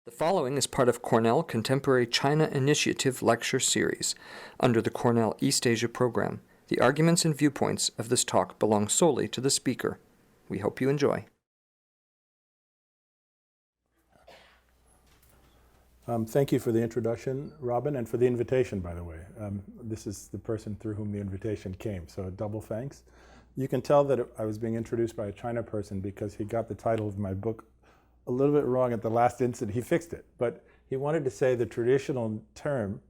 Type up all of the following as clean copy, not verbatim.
The following is part of Cornell Contemporary China Initiative Lecture Series under the Cornell East Asia program. The arguments and viewpoints of this talk belong solely to the speaker. We hope you enjoy. Thank you for the introduction, Robin, and for the invitation, by the way. This is the person through whom the invitation came, so double thanks. You can tell that I was being introduced by a China person because he got the title of my book a little bit wrong at the last instant. He fixed it, but he wanted to say the traditional term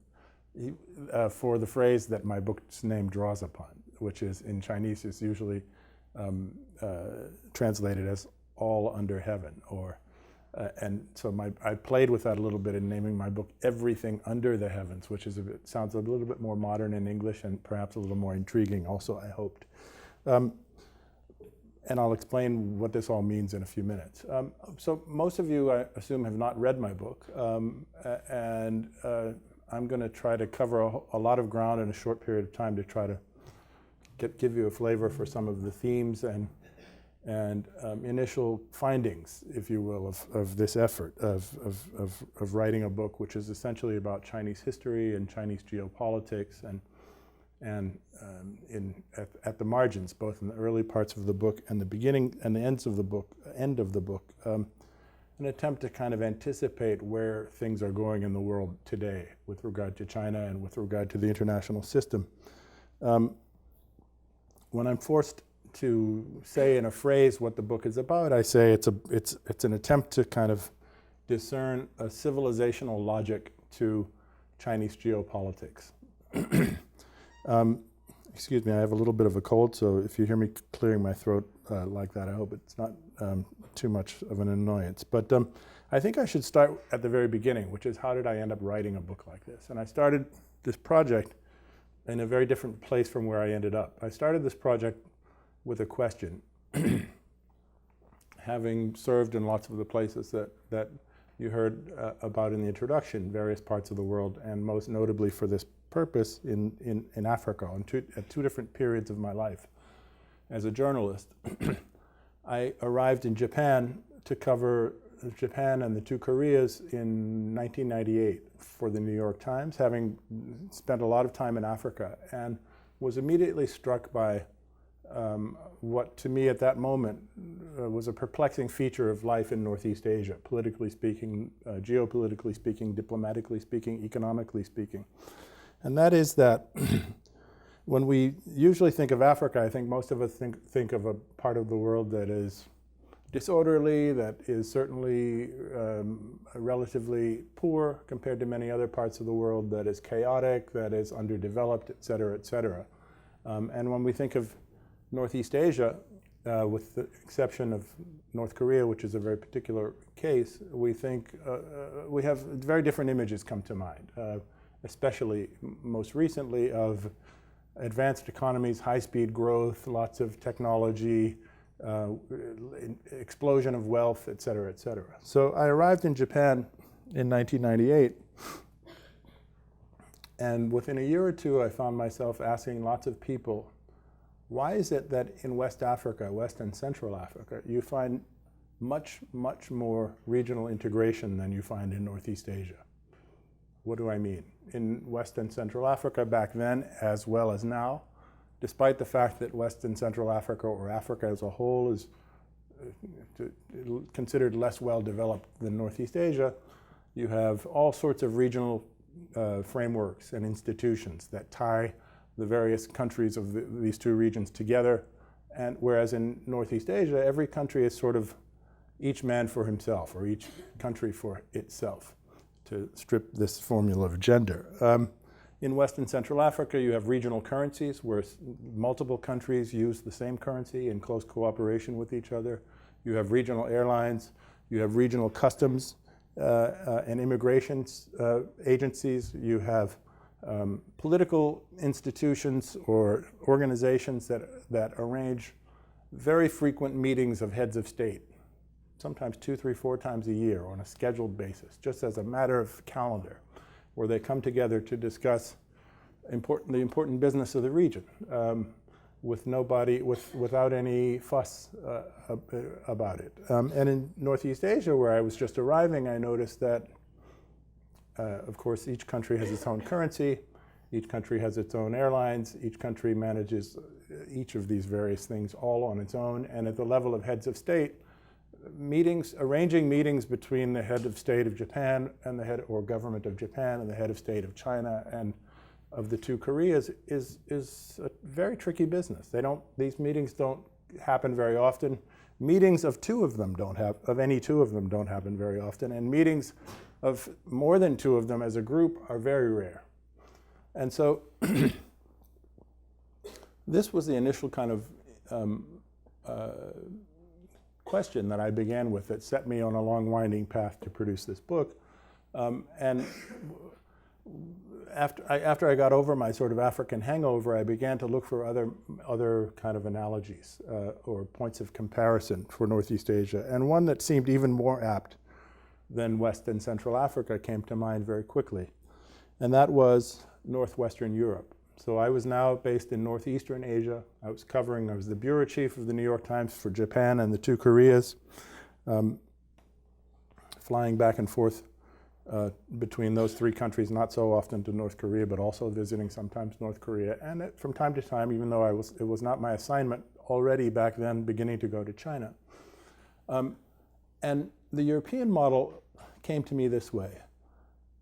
for the phrase that my book's name draws upon, which is in Chinese is usually translated as all under heaven, or and so I played with that a little bit in naming my book Everything Under the Heavens, which is sounds a little bit more modern in English and perhaps a little more intriguing also, I hoped. And I'll explain what this all means in a few minutes. So most of you, I assume, have not read my book, and I'm going to try to cover a lot of ground in a short period of time to try to give you a flavor for some of the themes and initial findings, if you will, of this effort of writing a book which is essentially about Chinese history and Chinese geopolitics and at the margins, both in the early parts of the book and the beginning and the end of the book, an attempt to kind of anticipate where things are going in the world today with regard to China and with regard to the international system. When I'm forced to say in a phrase what the book is about, I say it's an attempt to kind of discern a civilizational logic to Chinese geopolitics. Excuse me, I have a little bit of a cold, so if you hear me clearing my throat like that, I hope it's not too much of an annoyance. But I think I should start at the very beginning, which is how did I end up writing a book like this? And I started this project in a very different place from where I ended up. I started this project with a question. Having served in lots of the places that you heard about in the introduction, various parts of the world, and most notably for this purpose in Africa at two different periods of my life. As a journalist, I arrived in Japan to cover Japan and the two Koreas in 1998 for the New York Times, having spent a lot of time in Africa, and was immediately struck by what to me at that moment was a perplexing feature of life in Northeast Asia, politically speaking, geopolitically speaking, diplomatically speaking, economically speaking. And that is that when we usually think of Africa, I think most of us think of a part of the world that is disorderly, that is certainly relatively poor compared to many other parts of the world, that is chaotic, that is underdeveloped, et cetera, et cetera. And when we think of Northeast Asia, with the exception of North Korea, which is a very particular case, we think we have very different images come to mind. Especially most recently of advanced economies, high-speed growth, lots of technology, explosion of wealth, et cetera, et cetera. So I arrived in Japan in 1998, and within a year or two I found myself asking lots of people, why is it that in West Africa, West and Central Africa, you find much, much more regional integration than you find in Northeast Asia? What do I mean? In West and Central Africa back then, as well as now, despite the fact that West and Central Africa, or Africa as a whole, is considered less well developed than Northeast Asia, you have all sorts of regional frameworks and institutions that tie the various countries of these two regions together. And whereas in Northeast Asia, every country is sort of each man for himself, or each country for itself, to strip this formula of gender. In West and Central Africa, you have regional currencies where multiple countries use the same currency in close cooperation with each other. You have regional airlines, you have regional customs and immigration agencies, you have political institutions or organizations that arrange very frequent meetings of heads of state, sometimes 2, 3, 4 times a year on a scheduled basis, just as a matter of calendar, where they come together to discuss the important business of the region. without any fuss about it. And in Northeast Asia, where I was just arriving, I noticed that, of course, each country has its own currency, each country has its own airlines, each country manages each of these various things all on its own, and at the level of heads of state, arranging meetings between the head of state of Japan and the head or government of Japan and the head of state of China and of the two Koreas is a very tricky business. These meetings don't happen very often. Meetings of any two of them don't happen very often, and meetings of more than two of them as a group are very rare. And so this was the initial kind of question that I began with that set me on a long winding path to produce this book. And after I got over my sort of African hangover, I began to look for other kind of analogies or points of comparison for Northeast Asia. And one that seemed even more apt than West and Central Africa came to mind very quickly. And that was Northwestern Europe. So I was now based in Northeastern Asia. I was the bureau chief of the New York Times for Japan and the two Koreas, flying back and forth between those three countries, not so often to North Korea, but also visiting sometimes North Korea. And from time to time, even though it was not my assignment, already back then beginning to go to China. And the European model came to me this way.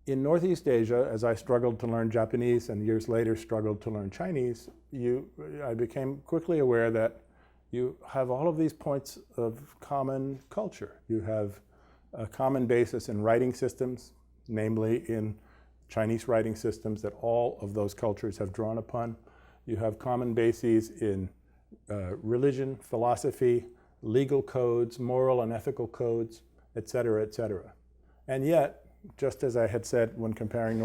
In Northeast Asia, as I struggled to learn Japanese and years later struggled to learn Chinese, I became quickly aware that you have all of these points of common culture. You have a common basis in writing systems, namely in Chinese writing systems that all of those cultures have drawn upon. You have common bases in religion, philosophy, legal codes, moral and ethical codes, et cetera, et cetera. And yet, just as I had said when comparing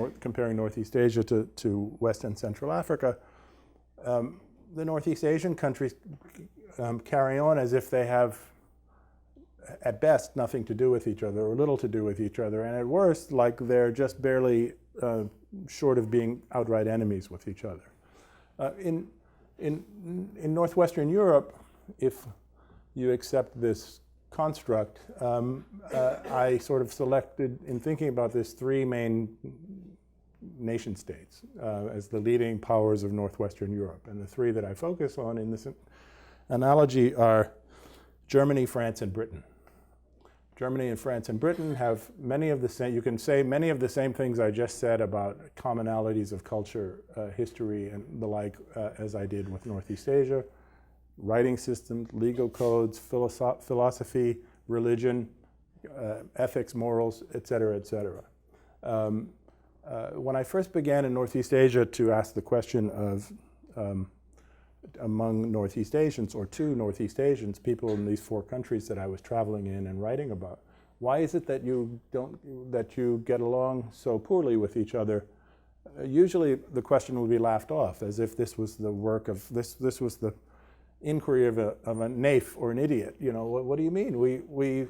Northeast Asia to West and Central Africa, the Northeast Asian countries carry on as if they have, at best, nothing to do with each other or little to do with each other, and at worst, like they're just barely short of being outright enemies with each other. In Northwestern Europe, if you accept this construct, I sort of selected, in thinking about this, three main nation states as the leading powers of Northwestern Europe. And the three that I focus on in this analogy are Germany, France, and Britain. Germany and France and Britain have many of the same, you can say many of the same things I just said about commonalities of culture, history, and the like, as I did with Northeast Asia. Writing systems, legal codes, philosophy, religion, ethics, morals, et cetera, et cetera. When I first began in Northeast Asia to ask the question of among Northeast Asians, or to Northeast Asians, people in these four countries that I was traveling in and writing about, why is it that you get along so poorly with each other? Usually the question would be laughed off as if this was the work of this was the inquiry of a naif or an idiot. You know, what do you mean? We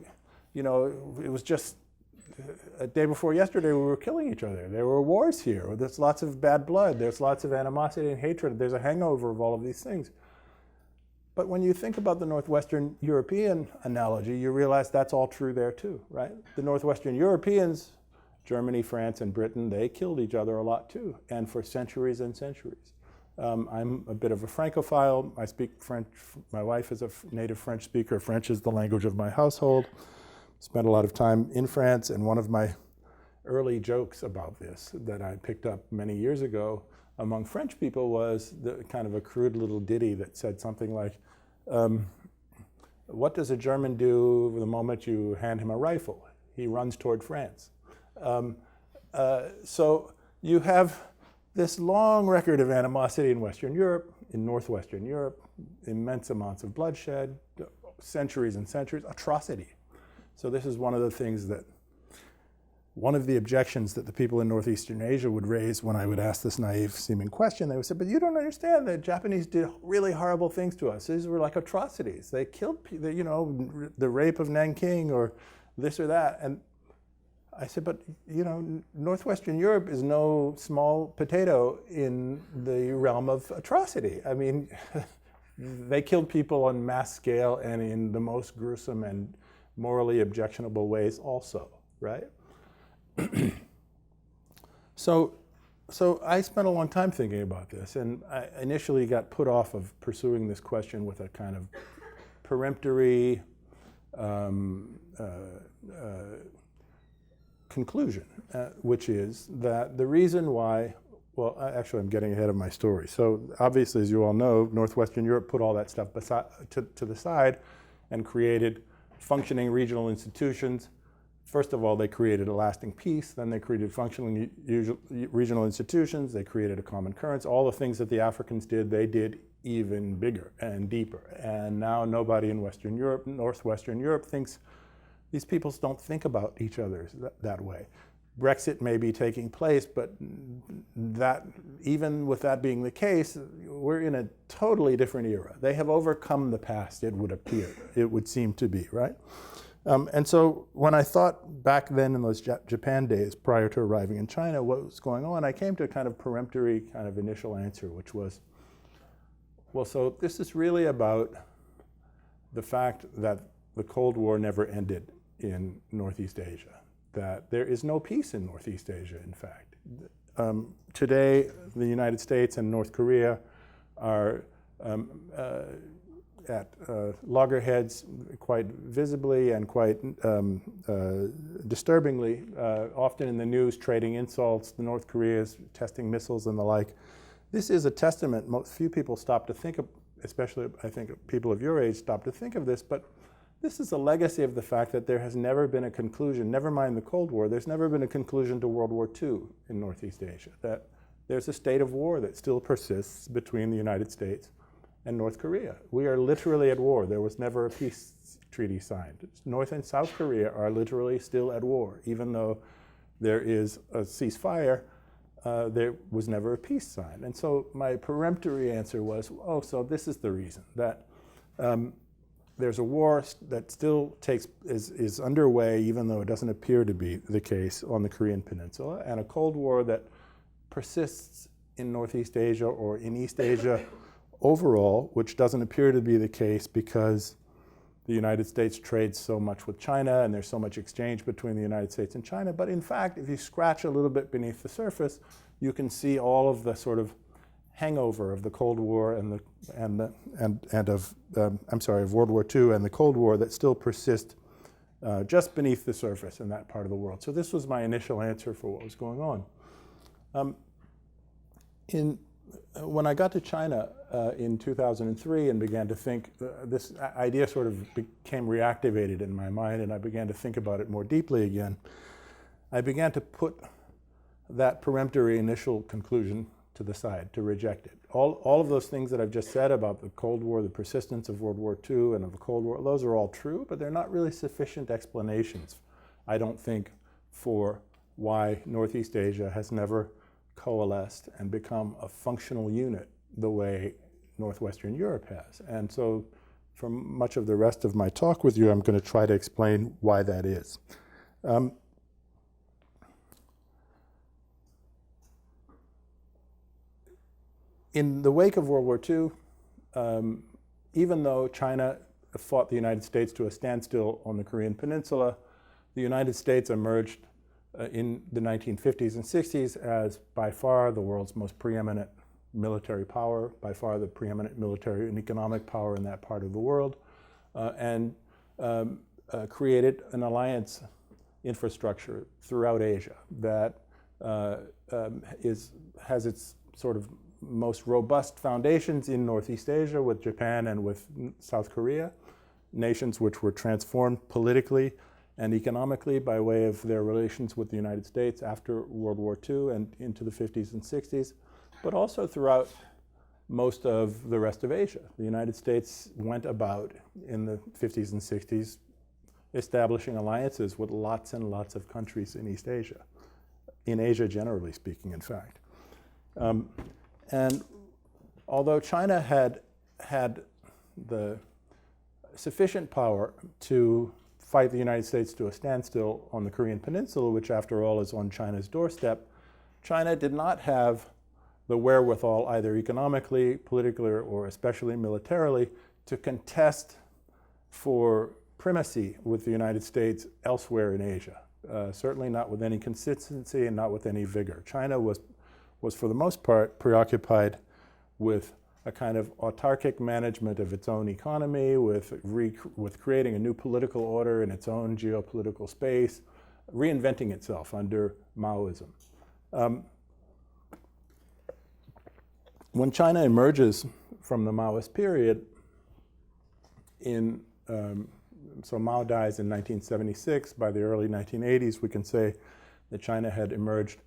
you know, it was just a day before yesterday we were killing each other. There were wars here. There's lots of bad blood. There's lots of animosity and hatred. There's a hangover of all of these things. But when you think about the Northwestern European analogy, you realize that's all true there too, right? The Northwestern Europeans, Germany, France, and Britain, they killed each other a lot too, and for centuries and centuries. I'm a bit of a Francophile. I speak French. My wife is a native French speaker. French is the language of my household. Spent a lot of time in France, and one of my early jokes about this that I picked up many years ago among French people was the kind of a crude little ditty that said something like, what does a German do the moment you hand him a rifle? He runs toward France. So you have this long record of animosity in Western Europe, in Northwestern Europe, immense amounts of bloodshed, centuries and centuries, atrocity. So this is one of the things that, one of the objections that the people in Northeastern Asia would raise when I would ask this naive seeming question. They would say, but you don't understand, the Japanese did really horrible things to us. These were like atrocities. They killed people, you know, the rape of Nanking or this or that. And I said, but you know, Northwestern Europe is no small potato in the realm of atrocity. I mean, they killed people on mass scale and in the most gruesome and morally objectionable ways also, right? So I spent a long time thinking about this, and I initially got put off of pursuing this question with a kind of peremptory conclusion, which is that the reason why, well, actually I'm getting ahead of my story. So obviously, as you all know, Northwestern Europe put all that stuff to the side and created functioning regional institutions. First of all, they created a lasting peace. Then they created functioning regional institutions. They created a common currency. All the things that the Africans did, they did even bigger and deeper. And now nobody in Western Europe, Northwestern Europe, thinks these peoples don't think about each other that way. Brexit may be taking place, but that, even with that being the case, we're in a totally different era. They have overcome the past, it would appear. It would seem to be, right? And so when I thought back then in those Japan days prior to arriving in China, what was going on, I came to a kind of peremptory kind of initial answer, which was, well, so this is really about the fact that the Cold War never ended in Northeast Asia, that there is no peace in Northeast Asia, in fact. Today, the United States and North Korea are at loggerheads quite visibly and quite disturbingly, often in the news, trading insults. The North Korea is testing missiles and the like. This is a testament. Few people stop to think of, especially I think people of your age stop to think of this, but this is a legacy of the fact that there has never been a conclusion, never mind the Cold War, there's never been a conclusion to World War II in Northeast Asia, that there's a state of war that still persists between the United States and North Korea. We are literally at war. There was never a peace treaty signed. North and South Korea are literally still at war. Even though there is a ceasefire, there was never a peace signed. And so my peremptory answer was, oh, so this is the reason, that there's a war that still is underway, even though it doesn't appear to be the case on the Korean Peninsula, and a Cold War that persists in Northeast Asia or in East Asia overall, which doesn't appear to be the case because the United States trades so much with China and there's so much exchange between the United States and China. But in fact, if you scratch a little bit beneath the surface, you can see all of the sort of hangover of the Cold War of World War II and the Cold War that still persist just beneath the surface in that part of the world. So this was my initial answer for what was going on. When I got to China in 2003 and began to think, this idea sort of became reactivated in my mind, and I began to think about it more deeply again. I began to put that peremptory initial conclusion to the side, to reject it. All of those things that I've just said about the Cold War, the persistence of World War II and of the Cold War, those are all true, but they're not really sufficient explanations, I don't think, for why Northeast Asia has never coalesced and become a functional unit the way Northwestern Europe has. And so for much of the rest of my talk with you, I'm going to try to explain why that is. In the wake of World War II, even though China fought the United States to a standstill on the Korean Peninsula, the United States emerged in the 1950s and 60s as by far the world's most preeminent military power, by far the preeminent military and economic power in that part of the world, and created an alliance infrastructure throughout Asia that has its sort of most robust foundations in Northeast Asia with Japan and with South Korea, nations which were transformed politically and economically by way of their relations with the United States after World War II and into the 50s and 60s, but also throughout most of the rest of Asia. The United States went about in the 50s and 60s establishing alliances with lots and lots of countries in East Asia, in Asia generally speaking, in fact. And although China had the sufficient power to fight the United States to a standstill on the Korean Peninsula, which after all is on China's doorstep, China did not have the wherewithal, either economically, politically, or especially militarily, to contest for primacy with the United States elsewhere in Asia. Certainly not with any consistency and not with any vigor. China was for the most part preoccupied with a kind of autarkic management of its own economy, with creating a new political order in its own geopolitical space, reinventing itself under Maoism. When China emerges from the Maoist period, so Mao dies in 1976. By the early 1980s, we can say that China had emerged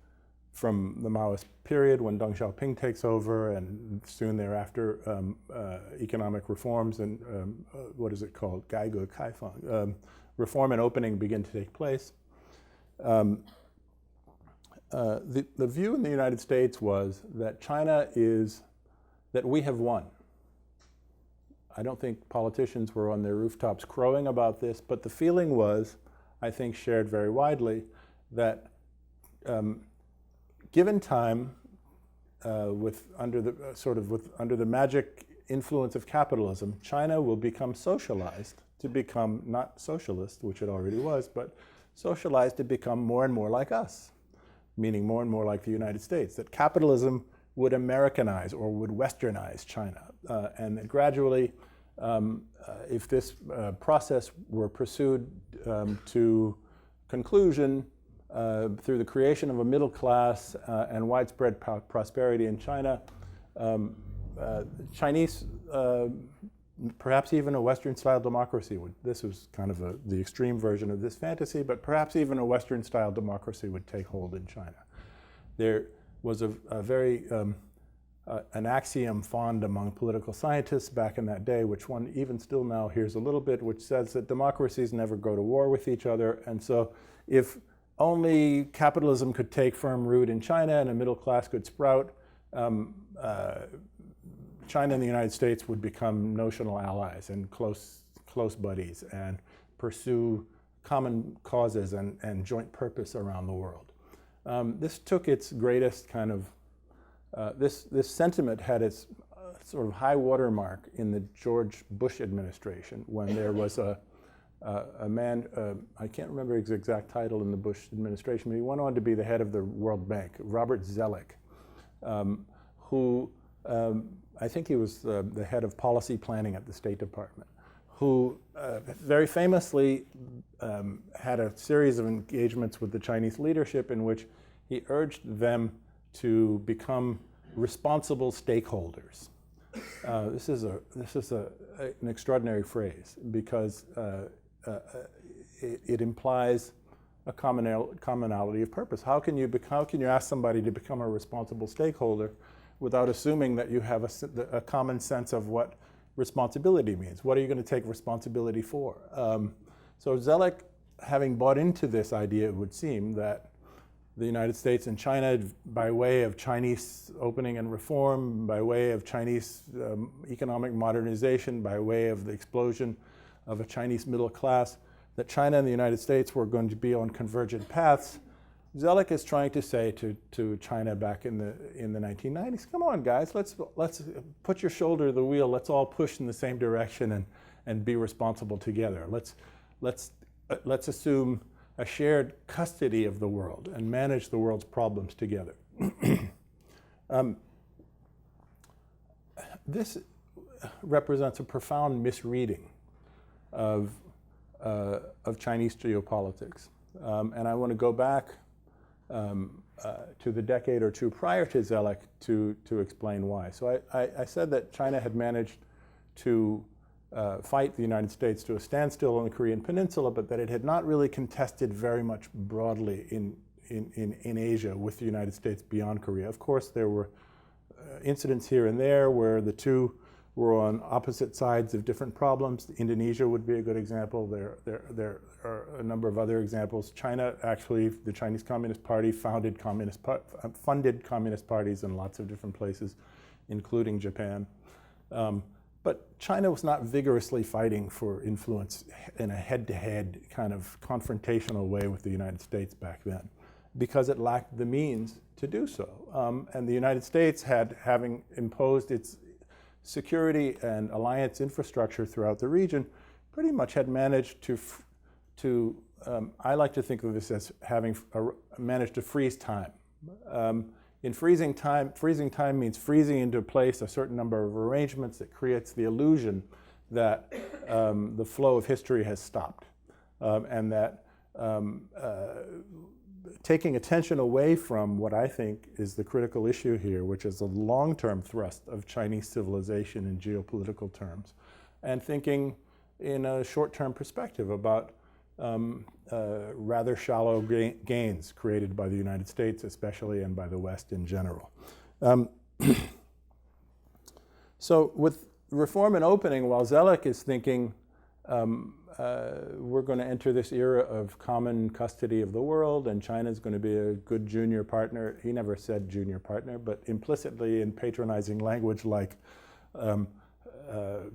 from the Maoist period when Deng Xiaoping takes over, and soon thereafter economic reforms and what is it called? 改革开放. Reform and opening begin to take place. The view in the United States was that that we have won. I don't think politicians were on their rooftops crowing about this, but the feeling was, I think, shared very widely, that given time, under the magic influence of capitalism, China will become socialized to become not socialist, which it already was, but socialized to become more and more like us, meaning more and more like the United States. That capitalism would Americanize or would Westernize China, and that gradually, if this process were pursued to conclusion through the creation of a middle class and widespread prosperity in China, Chinese, perhaps even a Western-style democracy this was kind of the extreme version of this fantasy, but perhaps even a Western-style democracy would take hold in China. There was a very an axiom fond among political scientists back in that day, which one even still now hears a little bit, which says that democracies never go to war with each other. And so if only capitalism could take firm root in China and a middle class could sprout, China and the United States would become notional allies and close buddies and pursue common causes and joint purpose around the world. This took its greatest kind of, this sentiment had its sort of high watermark in the George Bush administration, when there was a man, I can't remember his exact title in the Bush administration, but he went on to be the head of the World Bank, Robert Zoellick, who I think he was the head of policy planning at the State Department, who very famously had a series of engagements with the Chinese leadership in which he urged them to become responsible stakeholders. This is an extraordinary phrase, because it implies a commonality of purpose. How can you ask somebody to become a responsible stakeholder without assuming that you have a common sense of what responsibility means? What are you going to take responsibility for? So Zoellick, having bought into this idea, it would seem that the United States and China, by way of Chinese opening and reform, by way of Chinese economic modernization, by way of the explosion of a Chinese middle class, that China and the United States were going to be on convergent paths. Zoellick is trying to say to China back in the 1990s, come on guys, let's put your shoulder to the wheel, let's all push in the same direction and be responsible together. Let's assume a shared custody of the world and manage the world's problems together. This represents a profound misreading of Chinese geopolitics. And I want to go back to the decade or two prior to Zoellick to explain why. So I said that China had managed to fight the United States to a standstill on the Korean Peninsula, but that it had not really contested very much broadly in Asia with the United States beyond Korea. Of course, there were incidents here and there where the two were on opposite sides of different problems. Indonesia would be a good example. There are a number of other examples. China, actually, the Chinese Communist Party funded communist parties in lots of different places, including Japan. But China was not vigorously fighting for influence in a head-to-head kind of confrontational way with the United States back then. because it lacked the means to do so. And the United States having imposed its security and alliance infrastructure throughout the region, pretty much had managed to I like to think of this as having managed to freeze time. In freezing time means freezing into place a certain number of arrangements that creates the illusion that the flow of history has stopped, and that taking attention away from what I think is the critical issue here, which is the long-term thrust of Chinese civilization in geopolitical terms, and thinking in a short-term perspective about rather shallow gains created by the United States especially, and by the West in general. So with reform and opening, while Zellick is thinking we're going to enter this era of common custody of the world, and China's going to be a good junior partner. He never said junior partner, but implicitly in patronizing language like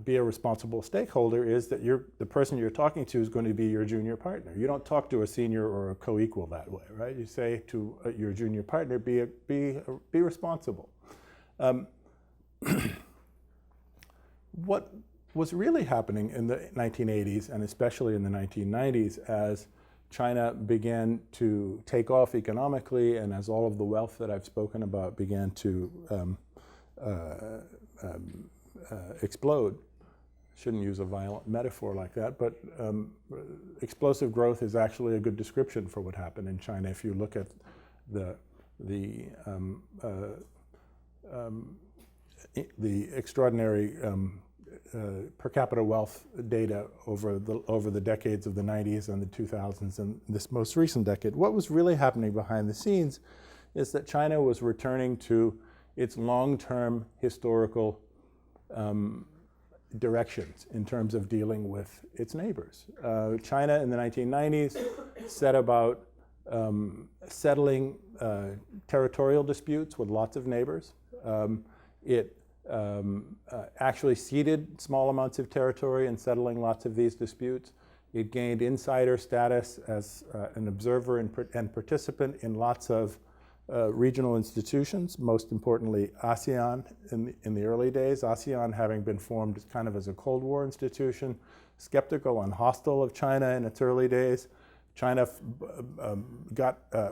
be a responsible stakeholder is that the person you're talking to is going to be your junior partner. You don't talk to a senior or a co-equal that way, right? You say to your junior partner, be responsible. What was really happening in the 1980s, and especially in the 1990s, as China began to take off economically, and as all of the wealth that I've spoken about began to explode. Shouldn't use a violent metaphor like that, but explosive growth is actually a good description for what happened in China. If you look at the extraordinary per capita wealth data over the decades of the 90s and the 2000s and this most recent decade, what was really happening behind the scenes is that China was returning to its long-term historical directions in terms of dealing with its neighbors. China in the 1990s set about settling territorial disputes with lots of neighbors. It actually ceded small amounts of territory in settling lots of these disputes. It gained insider status as an observer and participant in lots of regional institutions, most importantly ASEAN in the early days. ASEAN having been formed kind of as a Cold War institution, skeptical and hostile of China in its early days. China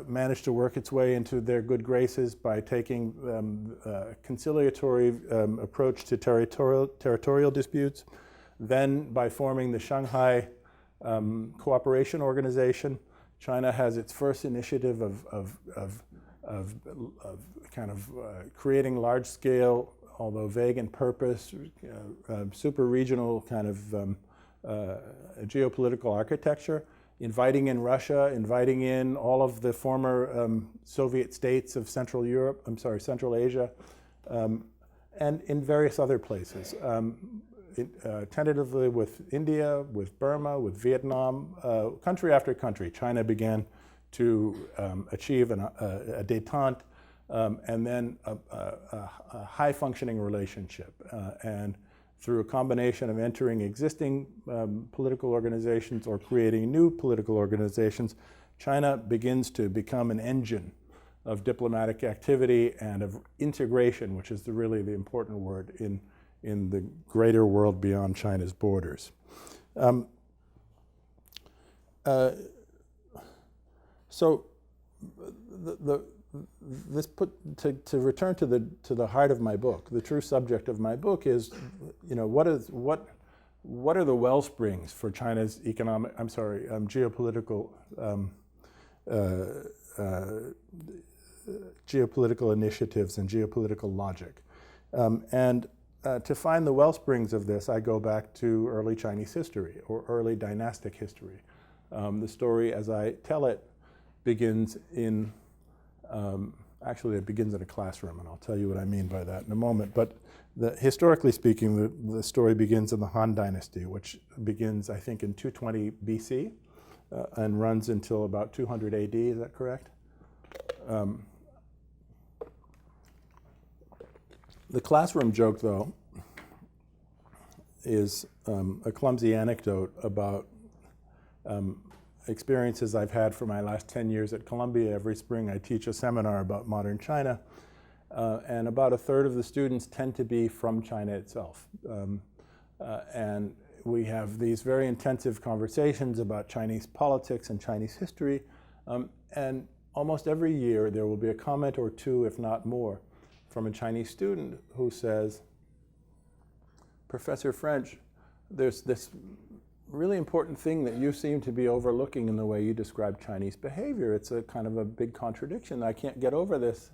managed to work its way into their good graces by taking a conciliatory approach to territorial disputes, then by forming the Shanghai Cooperation Organization. China has its first initiative of creating large-scale, although vague in purpose, super-regional kind of geopolitical architecture, inviting in Russia, inviting in all of the former Soviet states of Central Asia, and in various other places. Tentatively with India, with Burma, with Vietnam, country after country, China began to achieve a détente and then a high-functioning relationship. And through a combination of entering existing political organizations or creating new political organizations, China begins to become an engine of diplomatic activity and of integration, which is really the important word in the greater world beyond China's borders. So to return to the heart of my book, the true subject of my book is, what are the well springs for China's geopolitical initiatives and geopolitical logic, and to find the well springs of this, I go back to early Chinese history or early dynastic history. The story, as I tell it, begins in actually, it begins in a classroom, and I'll tell you what I mean by that in a moment. But historically speaking, the story begins in the Han Dynasty, which begins, I think, in 220 BC and runs until about 200 AD. Is that correct? The classroom joke, though, is a clumsy anecdote about experiences I've had for my last 10 years at Columbia. Every spring I teach a seminar about modern China, and about a third of the students tend to be from China itself. And we have these very intensive conversations about Chinese politics and Chinese history, and almost every year there will be a comment or two, if not more, from a Chinese student who says, "Professor French, there's this really important thing that you seem to be overlooking in the way you describe Chinese behavior. It's a kind of a big contradiction. I can't get over this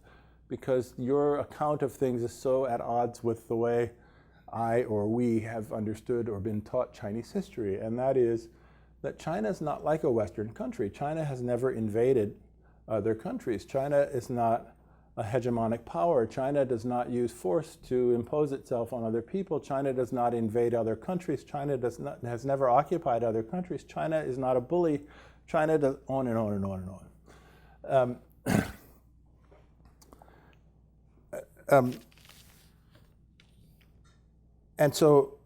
because your account of things is so at odds with the way I or we have understood or been taught Chinese history." And that is that China is not like a Western country. China has never invaded other countries. China is not a hegemonic power. China does not use force to impose itself on other people. China does not invade other countries. China has never occupied other countries. China is not a bully. China does on and on and on and on. And so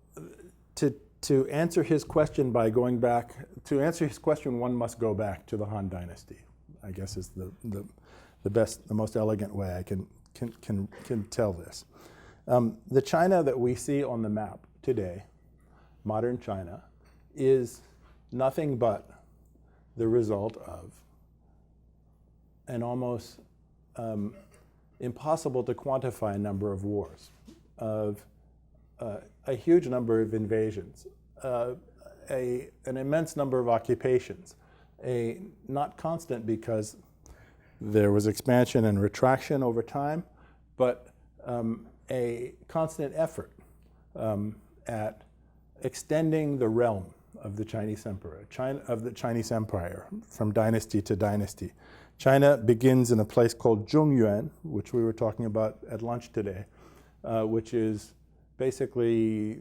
to answer his question by going back, to answer his question, one must go back to the Han Dynasty, I guess is the best, the most elegant way I can tell this. The China that we see on the map today, modern China, is nothing but the result of an almost impossible to quantify number of wars, of a huge number of invasions, an immense number of occupations, not constant because there was expansion and retraction over time, but a constant effort at extending the realm of the Chinese emperor, of the Chinese empire, from dynasty to dynasty. China begins in a place called Zhongyuan, which we were talking about at lunch today, which is basically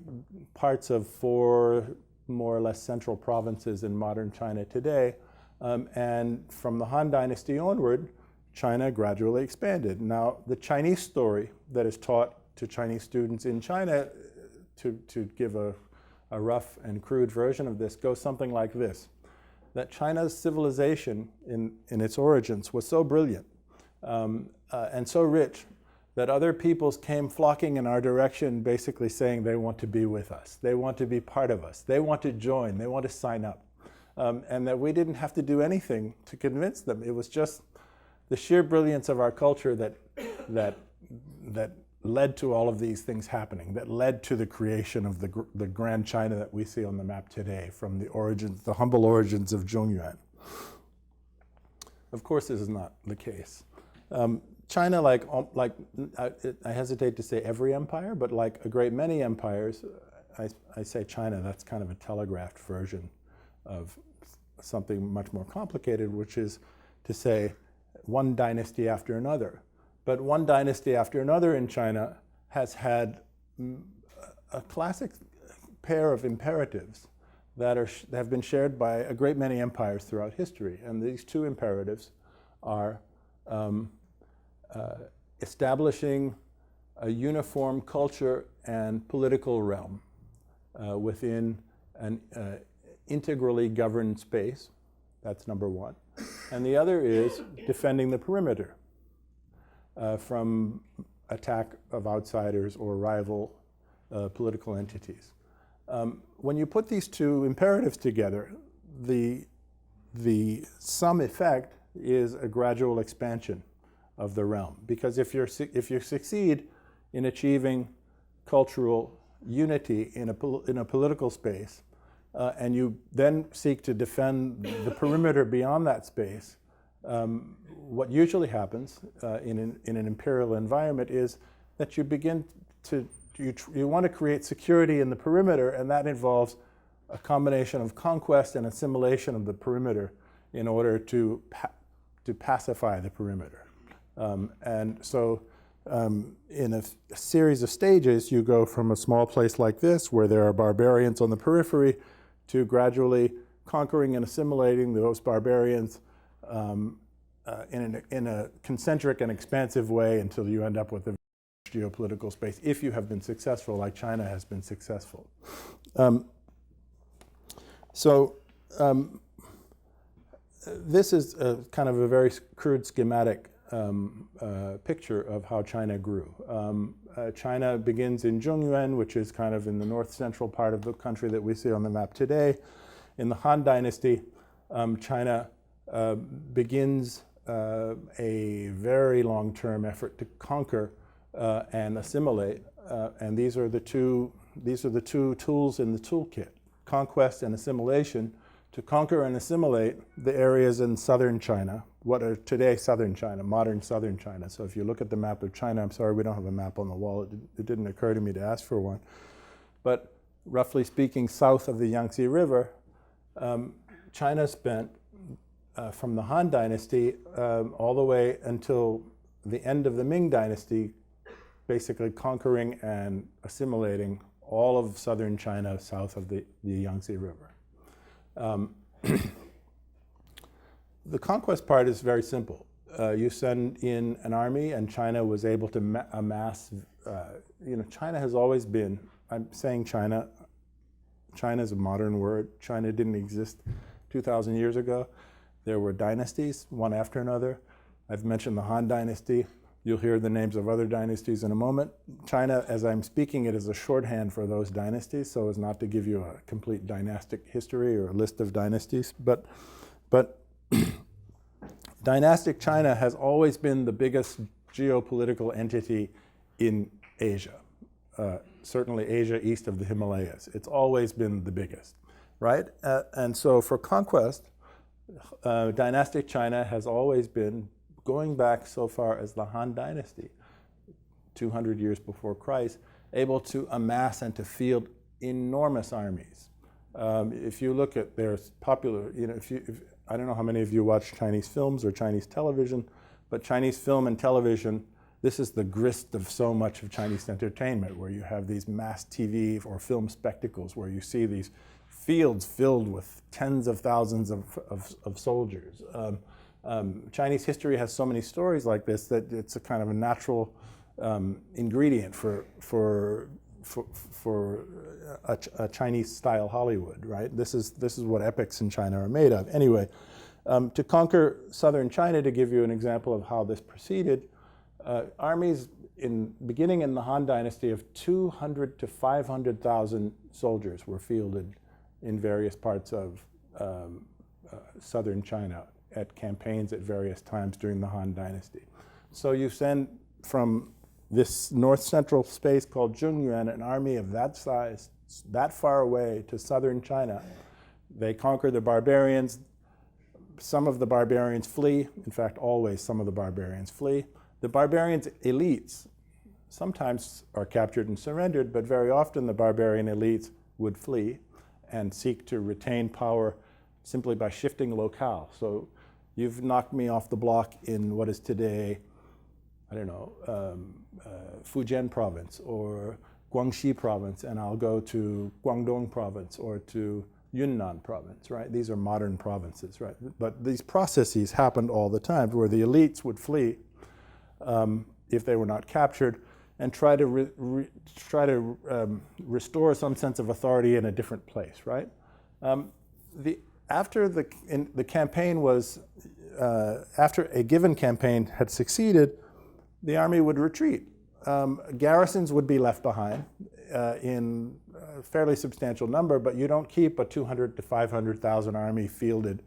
parts of 4 more or less central provinces in modern China today. And from the Han Dynasty onward, China gradually expanded. Now, the Chinese story that is taught to Chinese students in China, to give a rough and crude version of this, goes something like this: that China's civilization in its origins was so brilliant and so rich that other peoples came flocking in our direction, basically saying they want to be with us, they want to be part of us, they want to join, they want to sign up. And that we didn't have to do anything to convince them. It was just the sheer brilliance of our culture that led to all of these things happening, that led to the creation of the grand China that we see on the map today, from the origins, the humble origins of Zhongyuan. Of course, this is not the case. China, like I hesitate to say every empire, but like a great many empires, I say China, that's kind of a telegraphed version of something much more complicated, which is to say one dynasty after another. But one dynasty after another in China has had a classic pair of imperatives that have been shared by a great many empires throughout history. And these 2 imperatives are establishing a uniform culture and political realm within an integrally governed space. That's number 1. And the other is defending the perimeter from attack of outsiders or rival political entities. When you put these 2 imperatives together, the sum effect is a gradual expansion of the realm. Because if you succeed in achieving cultural unity in a political space, and you then seek to defend the perimeter beyond that space, what usually happens in an imperial environment is that you begin to, you want to create security in the perimeter, and that involves a combination of conquest and assimilation of the perimeter in order to pacify the perimeter. And so in a series of stages, you go from a small place like this, where there are barbarians on the periphery, to gradually conquering and assimilating those barbarians in a concentric and expansive way until you end up with a geopolitical space, if you have been successful, like China has been successful. this is kind of a very crude schematic picture of how China grew. China begins in Zhongyuan, which is kind of in the north-central part of the country that we see on the map today. In the Han Dynasty, China begins a very long-term effort to conquer and assimilate, and these are the two tools in the toolkit: conquest and assimilation. To conquer and assimilate the areas in southern China, what are today southern China, modern southern China. So if you look at the map of China, I'm sorry we don't have a map on the wall, it didn't occur to me to ask for one. But roughly speaking, south of the Yangtze River, China spent, from the Han Dynasty all the way until the end of the Ming Dynasty, basically conquering and assimilating all of southern China south of the Yangtze River. The conquest part is very simple. You send in an army, and China was able to amass, China has always been, I'm saying China is a modern word. China didn't exist 2,000 years ago. There were dynasties, one after another. I've mentioned the Han Dynasty. You'll hear the names of other dynasties in a moment. China, as I'm speaking, it is a shorthand for those dynasties, so as not to give you a complete dynastic history or a list of dynasties. But dynastic China has always been the biggest geopolitical entity in Asia, certainly Asia east of the Himalayas. It's always been the biggest, right? And so for conquest, dynastic China has always been, going back so far as the Han Dynasty, 200 years before Christ, able to amass and to field enormous armies. If you look at their popular, I don't know how many of you watch Chinese films or Chinese television, but Chinese film and television, this is the grist of so much of Chinese entertainment, where you have these mass TV or film spectacles where you see these fields filled with tens of thousands of soldiers. Chinese history has so many stories like this that it's a kind of a natural ingredient for a Chinese-style Hollywood, right? This is what epics in China are made of. Anyway, to conquer southern China, to give you an example of how this proceeded, armies beginning in the Han Dynasty of 200 to 500,000 soldiers were fielded in various parts of southern China at campaigns at various times during the Han Dynasty. So you send from this north-central space called Zhongyuan an army of that size, that far away to southern China. They conquer the barbarians. Some of the barbarians flee. In fact, always some of the barbarians flee. The barbarians' elites sometimes are captured and surrendered, but very often the barbarian elites would flee and seek to retain power simply by shifting locale. So you've knocked me off the block in what is today, I don't know, Fujian province or Guangxi province, and I'll go to Guangdong province or to Yunnan province, right? These are modern provinces, right? But these processes happened all the time, where the elites would flee if they were not captured, and try to restore some sense of authority in a different place, right? After the campaign was, after a given campaign had succeeded, the army would retreat. Garrisons would be left behind in a fairly substantial number, but you don't keep a 200 to 500,000 army fielded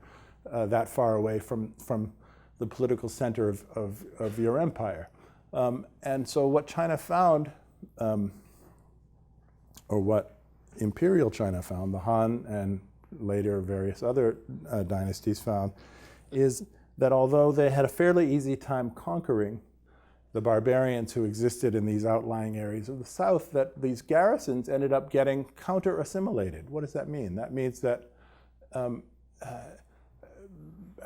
that far away from the political center of your empire. And so what China found, or what imperial China found, the Han and later various other dynasties found, is that although they had a fairly easy time conquering the barbarians who existed in these outlying areas of the south, that these garrisons ended up getting counter-assimilated. What does that mean? That means that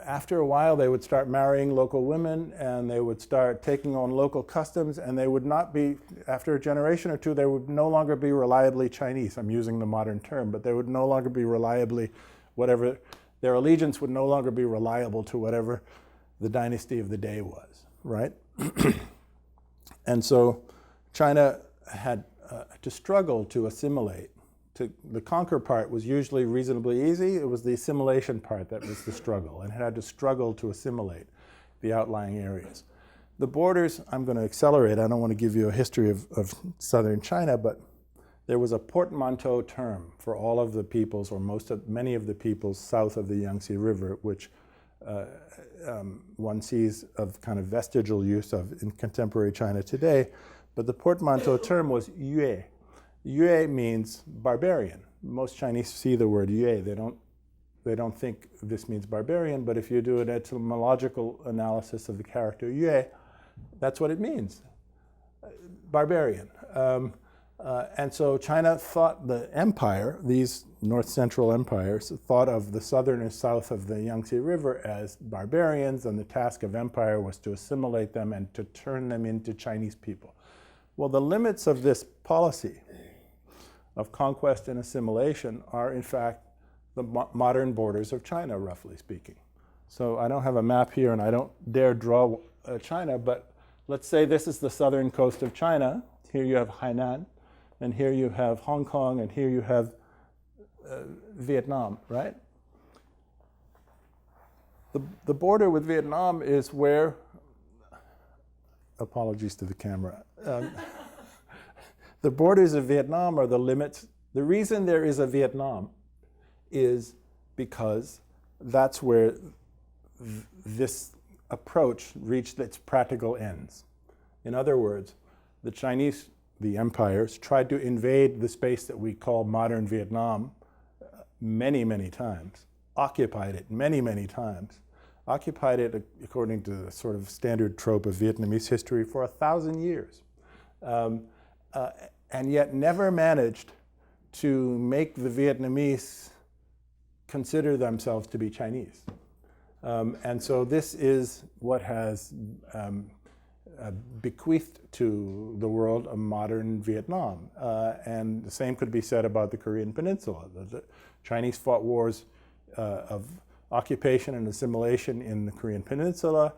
after a while they would start marrying local women, and they would start taking on local customs, and they would not be, after a generation or two, they would no longer be reliably Chinese. I'm using the modern term, but they would no longer be reliably whatever, their allegiance would no longer be reliable to whatever the dynasty of the day was, right? And so China had to struggle to assimilate, the conquer part was usually reasonably easy. It was the assimilation part that was the struggle, and it had to struggle to assimilate the outlying areas. The borders, I'm going to accelerate. I don't want to give you a history of southern China, but there was a portmanteau term for all of the peoples, or many of the peoples south of the Yangtze River, which one sees of kind of vestigial use of in contemporary China today. But the portmanteau term was Yue. Yue means barbarian. Most Chinese see the word Yue. They don't think this means barbarian, but if you do an etymological analysis of the character Yue, that's what it means, barbarian. And so China thought the empire, these north-central empires, thought of the southern and south of the Yangtze River as barbarians, and the task of empire was to assimilate them and to turn them into Chinese people. Well, the limits of this policy of conquest and assimilation are, in fact, the modern borders of China, roughly speaking. So I don't have a map here, and I don't dare draw China, but let's say this is the southern coast of China. Here you have Hainan, and here you have Hong Kong, and here you have Vietnam, right? The border with Vietnam is where, apologies to the camera, the borders of Vietnam are the limits. The reason there is a Vietnam is because that's where this approach reached its practical ends. In other words, the Chinese, the empires, tried to invade the space that we call modern Vietnam many, many times, occupied it many, many times, occupied it according to the sort of standard trope of Vietnamese history for 1,000 years, and yet never managed to make the Vietnamese consider themselves to be Chinese. And so this is what has bequeathed to the world a modern Vietnam. And the same could be said about the Korean Peninsula. The Chinese fought wars of occupation and assimilation in the Korean Peninsula.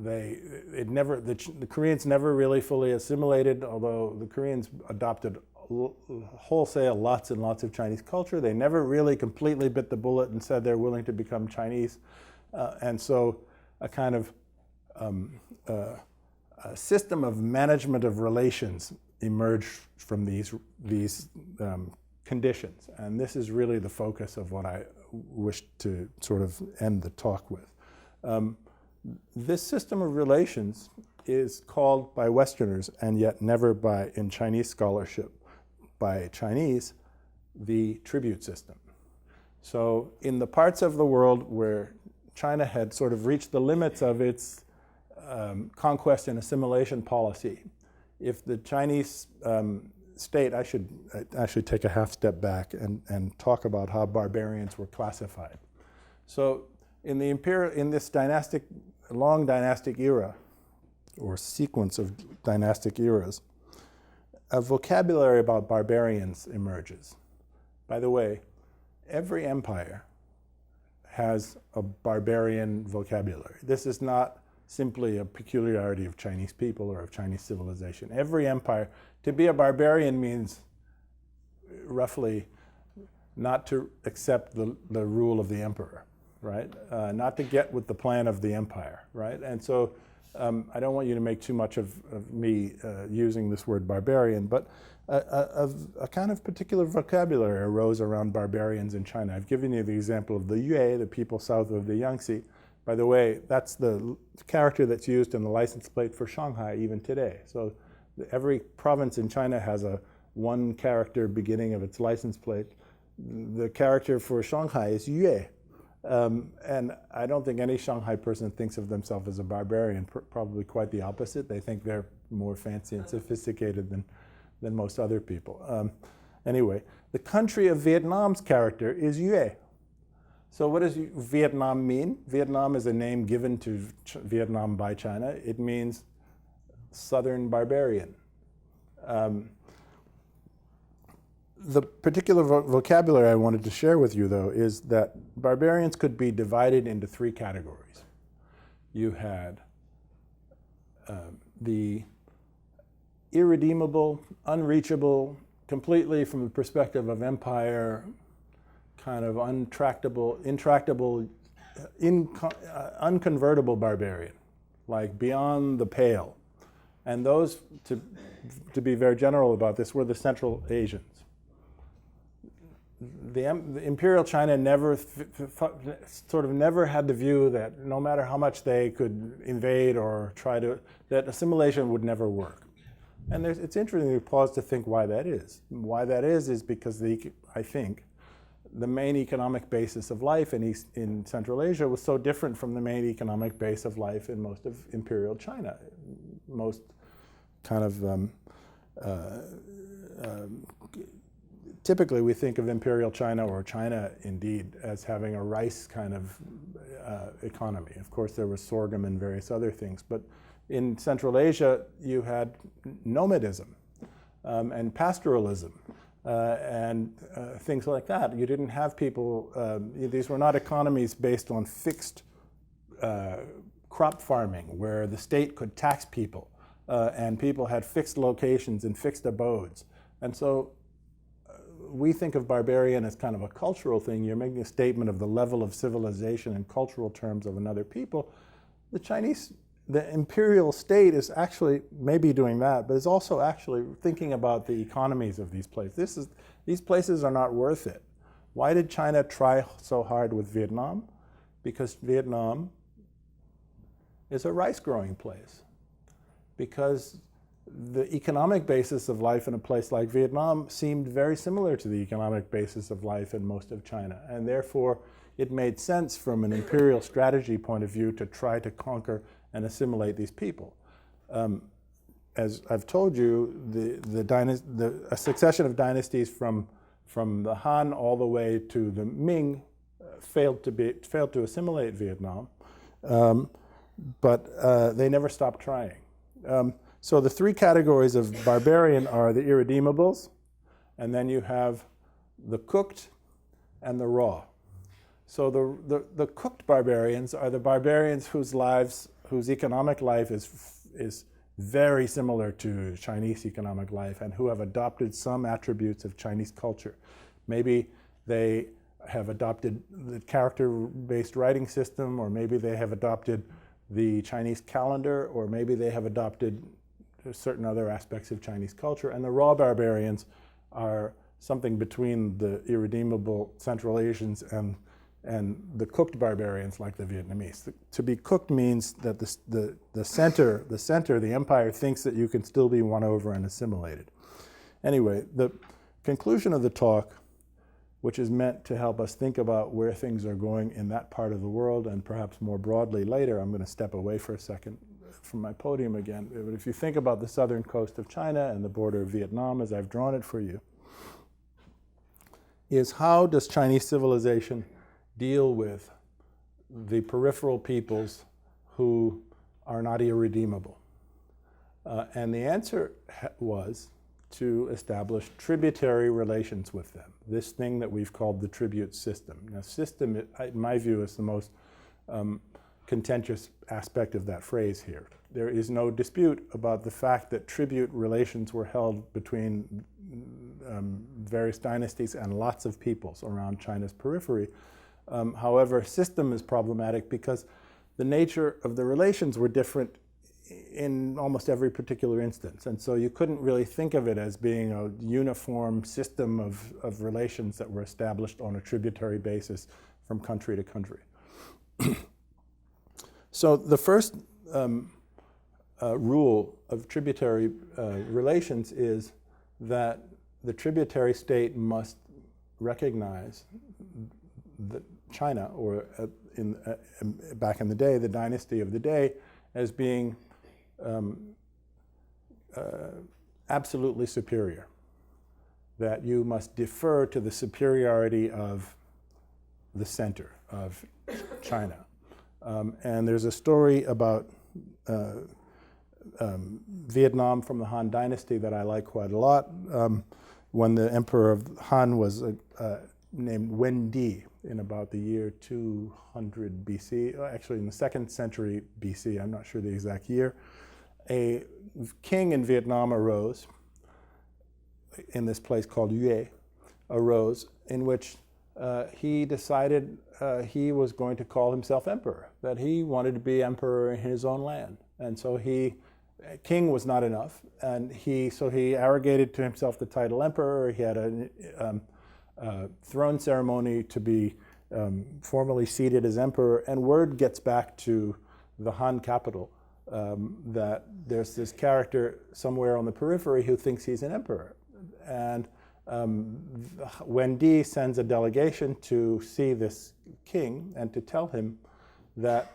The Koreans never really fully assimilated, although the Koreans adopted wholesale lots and lots of Chinese culture. They never really completely bit the bullet and said they're willing to become Chinese. And so a kind of a system of management of relations emerged from these conditions. And this is really the focus of what I wish to sort of end the talk with. This system of relations is called by Westerners, and yet never in Chinese scholarship, by Chinese, the tribute system. So in the parts of the world where China had sort of reached the limits of its conquest and assimilation policy, if the Chinese state, I should actually take a half step back and talk about how barbarians were classified. So in this long dynastic era, or sequence of dynastic eras, a vocabulary about barbarians emerges. By the way, every empire has a barbarian vocabulary. This is not simply a peculiarity of Chinese people or of Chinese civilization. Every empire, to be a barbarian means roughly not to accept the rule of the emperor, right? Not to get with the plan of the empire, right? And so I don't want you to make too much of me using this word barbarian, but a kind of particular vocabulary arose around barbarians in China. I've given you the example of the Yue, the people south of the Yangtze. By the way, that's the character that's used in the license plate for Shanghai even today. So every province in China has one character beginning of its license plate. The character for Shanghai is Yue. And I don't think any Shanghai person thinks of themselves as a barbarian, probably quite the opposite. They think they're more fancy and sophisticated than most other people. Anyway, the country of Vietnam's character is Yue. So what does Vietnam mean? Vietnam is a name given to Vietnam by China. It means southern barbarian. The particular vocabulary I wanted to share with you, though, is that barbarians could be divided into three categories. You had the irredeemable, unreachable, completely from the perspective of empire, kind of intractable, unconvertible barbarian, like beyond the pale. And those, to be very general about this, were the Central Asians. The Imperial China never had the view that no matter how much they could invade or try to, that assimilation would never work. And it's interesting to pause to think why that is. Why that is because I think the main economic basis of life in Central Asia was so different from the main economic base of life in most of Imperial China. Most kind of typically we think of Imperial China, or China indeed, as having a rice kind of economy. Of course, there was sorghum and various other things, but in Central Asia, you had nomadism and pastoralism and things like that. You didn't have people, these were not economies based on fixed crop farming, where the state could tax people and people had fixed locations and fixed abodes. And so we think of barbarian as kind of a cultural thing. You're making a statement of the level of civilization in cultural terms of another people. The imperial state is actually maybe doing that, but is also actually thinking about the economies of these places. These places are not worth it. Why did China try so hard with Vietnam? Because Vietnam is a rice growing place. Because the economic basis of life in a place like Vietnam seemed very similar to the economic basis of life in most of China. And therefore, it made sense from an imperial strategy point of view to try to conquer and assimilate these people. As I've told you, a succession of dynasties from the Han all the way to the Ming failed to assimilate Vietnam, but they never stopped trying. So the three categories of barbarian are the irredeemables, and then you have the cooked and the raw. So the cooked barbarians are the barbarians whose economic life is very similar to Chinese economic life, and who have adopted some attributes of Chinese culture. Maybe they have adopted the character-based writing system, or maybe they have adopted the Chinese calendar, or maybe they have adopted certain other aspects of Chinese culture. And the raw barbarians are something between the irredeemable Central Asians and the cooked barbarians like the Vietnamese. To be cooked means that the center, the empire, thinks that you can still be won over and assimilated. Anyway, the conclusion of the talk, which is meant to help us think about where things are going in that part of the world, and perhaps more broadly later. I'm going to step away for a second from my podium again. But if you think about the southern coast of China and the border of Vietnam, as I've drawn it for you, is how does Chinese civilization deal with the peripheral peoples who are not irredeemable? And the answer was to establish tributary relations with them, this thing that we've called the tribute system. Now, system, in my view, is the most contentious aspect of that phrase here. There is no dispute about the fact that tribute relations were held between various dynasties and lots of peoples around China's periphery. However, system is problematic because the nature of the relations were different in almost every particular instance. And so you couldn't really think of it as being a uniform system of relations that were established on a tributary basis from country to country. So the first rule of tributary relations is that the tributary state must recognize that China, or back in the day, the dynasty of the day, as being absolutely superior, that you must defer to the superiority of the center of China. And there's a story about Vietnam from the Han Dynasty that I like quite a lot, when the emperor of Han was named Wen Di in about the year 200 BC, actually in the 2nd century BC, I'm not sure the exact year. A king in Vietnam arose in this place called Yue arose, in which he decided he was going to call himself emperor, that he wanted to be emperor in his own land. And so king was not enough, and so he arrogated to himself the title emperor. He had a throne ceremony to be formally seated as emperor, and word gets back to the Han capital that there's this character somewhere on the periphery who thinks he's an emperor. And Wen Di sends a delegation to see this king and to tell him that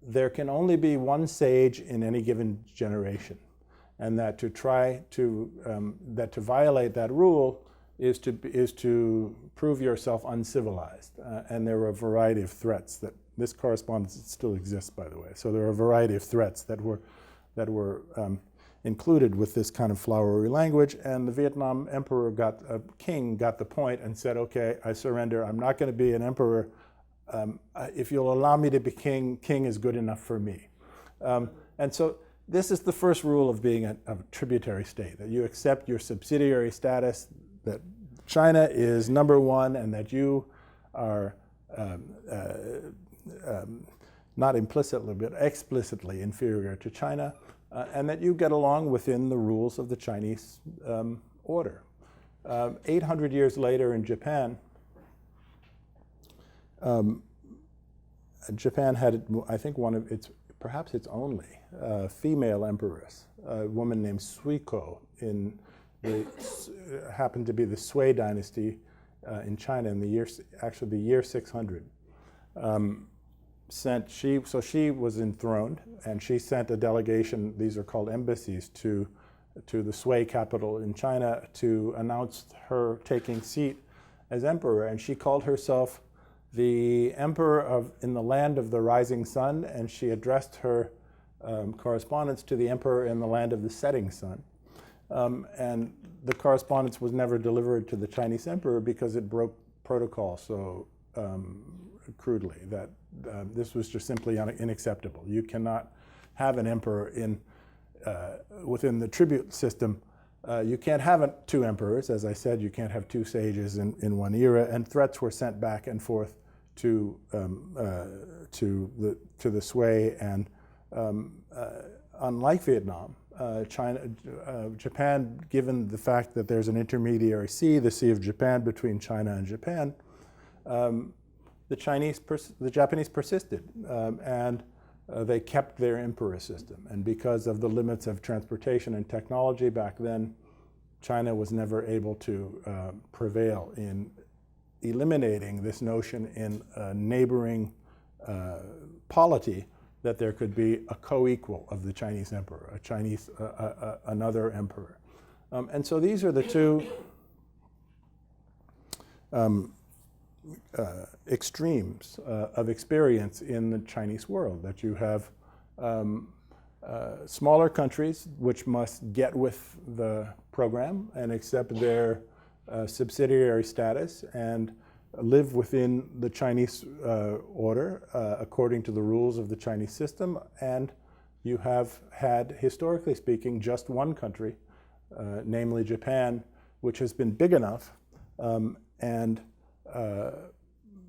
there can only be one sage in any given generation, and that to violate that rule is to prove yourself uncivilized. And there were a variety of threats that this correspondence still exists, by the way. So there are a variety of threats that were included with this kind of flowery language, and the Vietnam king got the point and said, okay, I surrender. I'm not going to be an emperor. If you'll allow me to be king, king is good enough for me. And so this is the first rule of being a tributary state, that you accept your subsidiary status, that China is number one, and that you are not implicitly but explicitly inferior to China, and that you get along within the rules of the Chinese order. 800 years later in Japan, Japan had, I think, perhaps its only female empress, a woman named Suiko, happened to be the Sui dynasty in China in the year 600. So she was enthroned, and she sent a delegation, these are called embassies, to the Sui capital in China to announce her taking seat as emperor. And she called herself the emperor in the land of the rising sun, and she addressed her correspondence to the emperor in the land of the setting sun. And the correspondence was never delivered to the Chinese emperor because it broke protocol so crudely that this was just simply unacceptable. You cannot have an emperor within the tribute system. You can't have two emperors. As I said, you can't have two sages in one era, and threats were sent back and forth to the Sui, and unlike Vietnam, Japan, given the fact that there's an intermediary sea, the Sea of Japan, between China and Japan, the Japanese persisted, and they kept their emperor system. And because of the limits of transportation and technology back then, China was never able to prevail in eliminating this notion in a neighboring polity that there could be a co-equal of the Chinese emperor, another emperor. And so these are the two extremes of experience in the Chinese world, that you have smaller countries which must get with the program and accept their subsidiary status and live within the Chinese order according to the rules of the Chinese system. And you have had, historically speaking, just one country, namely Japan, which has been big enough and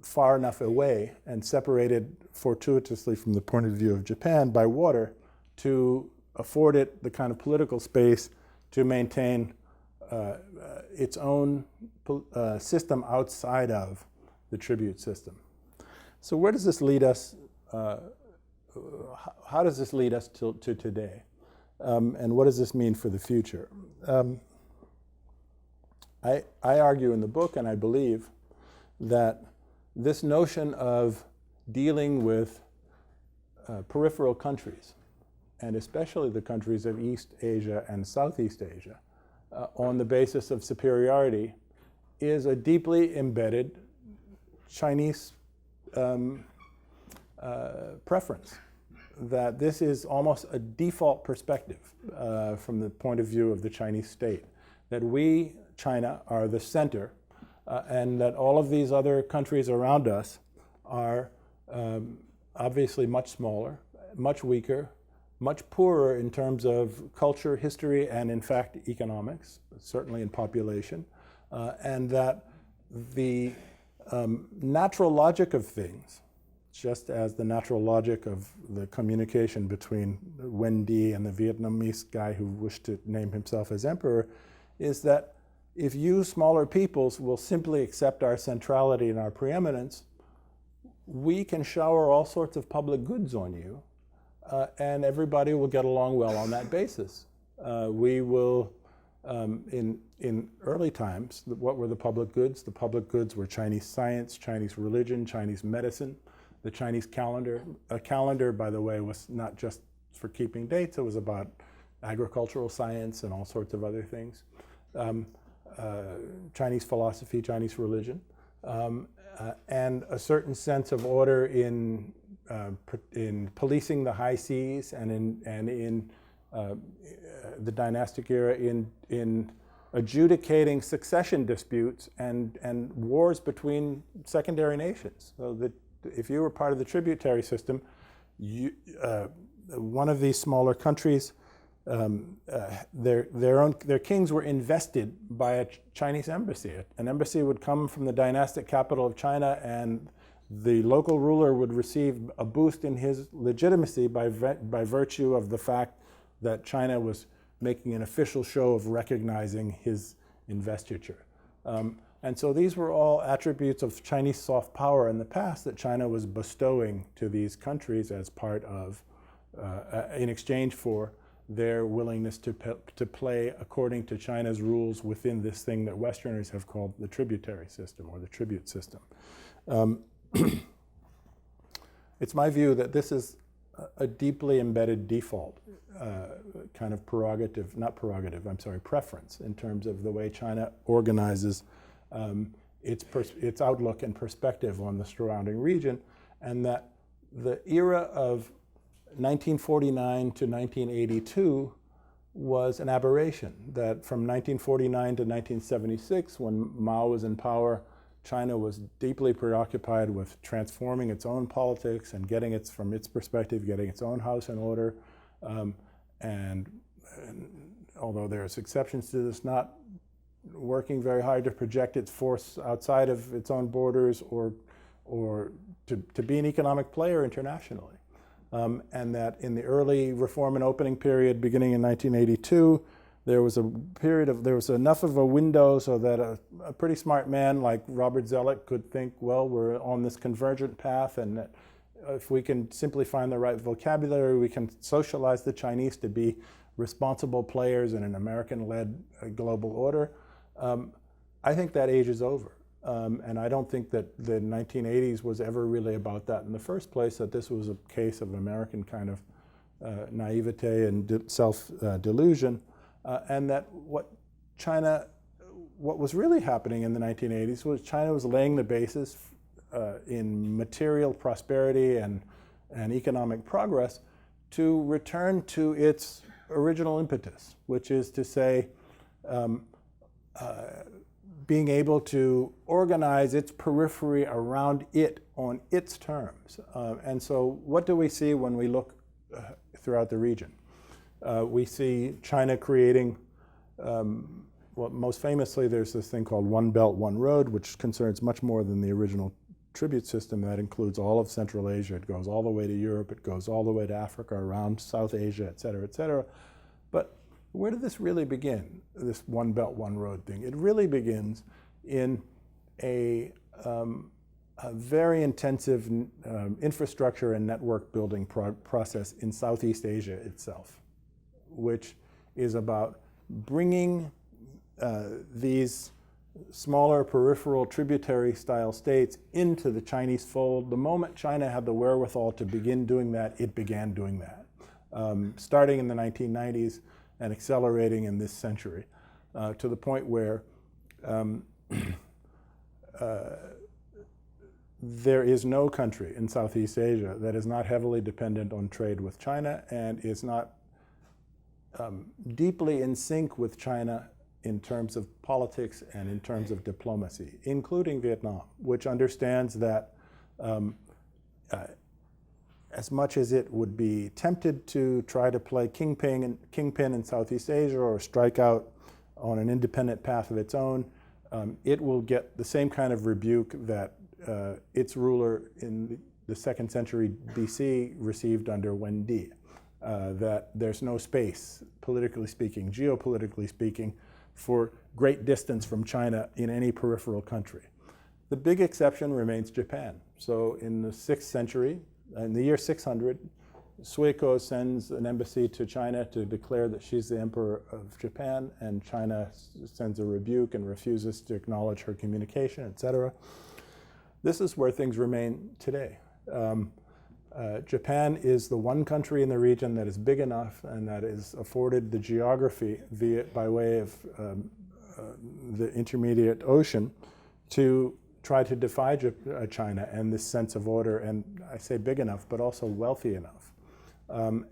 far enough away and separated fortuitously from the point of view of Japan by water to afford it the kind of political space to maintain its own system outside of the tribute system. So where does this lead us? How does this lead us to today? And what does this mean for the future? I argue in the book, and I believe, that this notion of dealing with peripheral countries, and especially the countries of East Asia and Southeast Asia, on the basis of superiority, is a deeply embedded Chinese preference. That this is almost a default perspective from the point of view of the Chinese state, that we, China, are the center, and that all of these other countries around us are obviously much smaller, much weaker, much poorer in terms of culture, history, and in fact economics, certainly in population, and that the natural logic of things, just as the natural logic of the communication between Wen Di and the Vietnamese guy who wished to name himself as emperor, is that if you smaller peoples will simply accept our centrality and our preeminence, we can shower all sorts of public goods on you, and everybody will get along well on that basis. We will, in early times, what were the public goods? The public goods were Chinese science, Chinese religion, Chinese medicine, the Chinese calendar. A calendar, by the way, was not just for keeping dates, it was about agricultural science and all sorts of other things. Chinese philosophy, Chinese religion, and a certain sense of order in policing the high seas and in the dynastic era in adjudicating succession disputes and wars between secondary nations. So that if you were part of the tributary system, one of these smaller countries, their kings were invested by a Chinese embassy. An embassy would come from the dynastic capital of China, and the local ruler would receive a boost in his legitimacy by virtue of the fact that China was making an official show of recognizing his investiture. And so these were all attributes of Chinese soft power in the past that China was bestowing to these countries as part of, in exchange for their willingness to play according to China's rules within this thing that Westerners have called the tributary system or the tribute system. It's my view that this is a deeply embedded default kind of preference in terms of the way China organizes its outlook and perspective on the surrounding region, and that the era of 1949 to 1982 was an aberration, that from 1949 to 1976, when Mao was in power, China was deeply preoccupied with transforming its own politics and getting its, from its perspective, getting its own house in order. And although there's exceptions to this, not working very hard to project its force outside of its own borders or to be an economic player internationally. And that in the early reform and opening period, beginning in 1982, there was enough of a window so that a pretty smart man like Robert Zoellick could think, well, we're on this convergent path, and that if we can simply find the right vocabulary, we can socialize the Chinese to be responsible players in an American-led global order. I think that age is over. And I don't think that the 1980s was ever really about that in the first place, that this was a case of American kind of naivete and self-delusion. And that what was really happening in the 1980s was China was laying the basis in material prosperity and economic progress to return to its original impetus, which is to say, being able to organize its periphery around it on its terms. And so what do we see when we look throughout the region? We see China creating, well, most famously, there's this thing called One Belt, One Road, which concerns much more than the original tribute system. That includes all of Central Asia. It goes all the way to Europe. It goes all the way to Africa, around South Asia, et cetera, et cetera. But where did this really begin, this One Belt, One Road thing? It really begins in a very intensive infrastructure and network building process in Southeast Asia itself, which is about bringing these smaller peripheral tributary style states into the Chinese fold. The moment China had the wherewithal to begin doing that, it began doing that, starting in the 1990s and accelerating in this century, to the point where there is no country in Southeast Asia that is not heavily dependent on trade with China and is not deeply in sync with China in terms of politics and in terms of diplomacy, including Vietnam, which understands that as much as it would be tempted to try to play kingpin in Southeast Asia or strike out on an independent path of its own, it will get the same kind of rebuke that its ruler in the 2nd century BC received under Wen Di, that there's no space, politically speaking, geopolitically speaking, for great distance from China in any peripheral country. The big exception remains Japan. So in the 6th century, in the year 600, Suiko sends an embassy to China to declare that she's the emperor of Japan, and China sends a rebuke and refuses to acknowledge her communication, etc. This is where things remain today. Japan is the one country in the region that is big enough and that is afforded the geography by way of the intermediate ocean to try to defy China and this sense of order, and I say big enough, but also wealthy enough.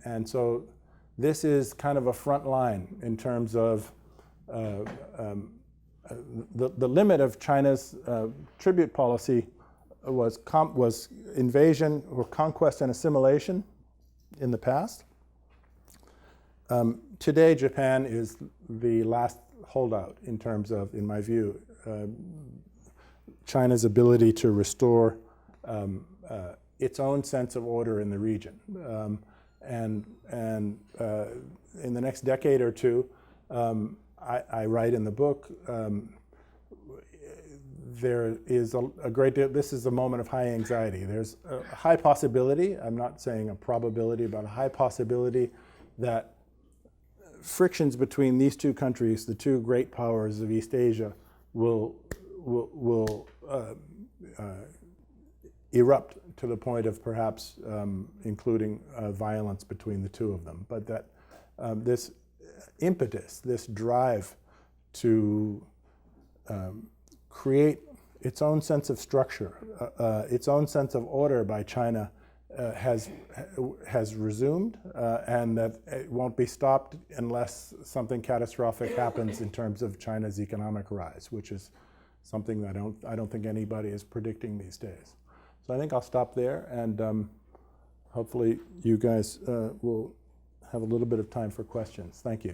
And so this is kind of a front line in terms of the limit of China's tribute policy was invasion or conquest and assimilation in the past. Today, Japan is the last holdout in terms of, in my view, China's ability to restore its own sense of order in the region. And in the next decade or two, I write in the book, there is a great deal, this is a moment of high anxiety. There's a high possibility, I'm not saying a probability, but a high possibility that frictions between these two countries, the two great powers of East Asia, will erupt to the point of perhaps including violence between the two of them. But that this impetus, this drive to create its own sense of structure, its own sense of order by China has resumed, and that it won't be stopped unless something catastrophic happens in terms of China's economic rise, which is something that I don't think anybody is predicting these days. So I think I'll stop there, and hopefully you guys will have a little bit of time for questions. Thank you.